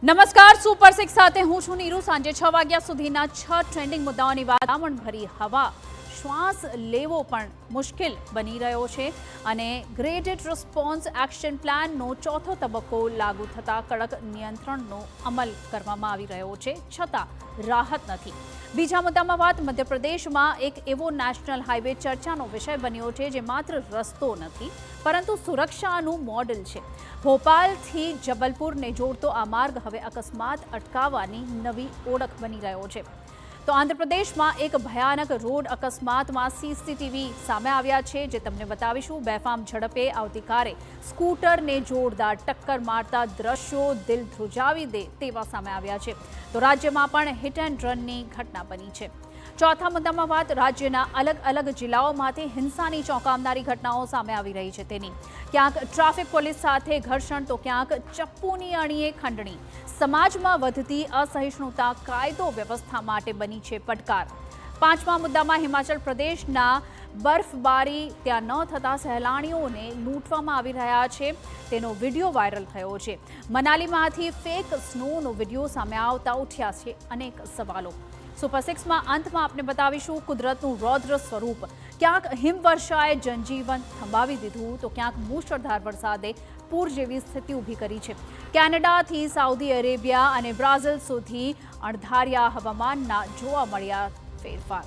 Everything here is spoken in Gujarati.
નમસ્કાર, સુપર 6 સાથે હું છું નીરુ। સાંજે 6 વાગ્યા સુધીના 6 ટ્રેન્ડિંગ મુદ્દાઓની વાત। ભરી હવા, શ્વાસ લેવો પણ મુશ્કેલ બની રહ્યો છે અને ગ્રેડેડ રિસ્પોન્સ એક્શન પ્લાનનો ચોથો તબક્કો લાગુ થતા કડક નિયંત્રણનો અમલ કરવામાં આવી રહ્યો છે, છતાં રાહત નથી। બીજા મુદ્દામાં વાત, મધ્યપ્રદેશમાં એક એવો નેશનલ હાઈવે ચર્ચાનો વિષય બન્યો છે જે માત્ર રસ્તો નથી પરંતુ સુરક્ષાનું મોડેલ છે। ભોપાલથી જબલપુરને જોડતો આ માર્ગ હવે અકસ્માત અટકાવવાની નવી ઓળખ બની રહ્યો છે। તો આંધ્રપ્રદેશમાં એક ભયાનક રોડ અકસ્માતમાં સીસીટીવી સામે આવ્યા છે, જે તમને બતાવીશું। બેફામ ઝડપે આવતીકાલે સ્કૂટરને જોરદાર ટક્કર મારતા દ્રશ્યો દિલ ધ્રુજાવી દે તેવા સામે આવ્યા છે। તો રાજ્યમાં પણ હિટ એન્ડ રનની ઘટના બની છે। ચોથા મુદ્દામાં વાત, રાજ્યના અલગ અલગ જિલ્લાઓમાંથી હિંસાની ચોંકાવનારી ઘટનાઓ સામે આવી રહી છે। તેની ક્યાંક ટ્રાફિક પોલીસ સાથે ઘર્ષણ તો ક્યાંક ચપ્પુની અણીએ ખંડણી। સમાજમાં વધતી અસહિષ્ણુતા કાયદો વ્યવસ્થા માટે બની છે પડકાર। પાંચમા મુદ્દામાં હિમાચલ પ્રદેશના બરફબારી ત્યાં ન થતા સહેલાણીઓને લૂંટવામાં આવી રહ્યા છે તેનો વિડીયો વાયરલ થયો છે। મનાલીમાંથી ફેક સ્નોનો વિડીયો સામે આવતા ઉઠ્યા છે અનેક સવાલો। સુપર 6માં અંતમાં આપને બતાવીશું કુદરતનું રૌદ્ર સ્વરૂપ। ક્યાંક હિમવર્ષાએ જનજીવન થંભાવી દીધું તો ક્યાંક મુશળધાર વરસાદે પૂર જેવી સ્થિતિ ઊભી કરી છે। કેનેડાથી સાઉદી અરેબિયા અને બ્રાઝિલ સુધી અણધાર્યા હવામાનના જોવા મળ્યા ફેરફાર।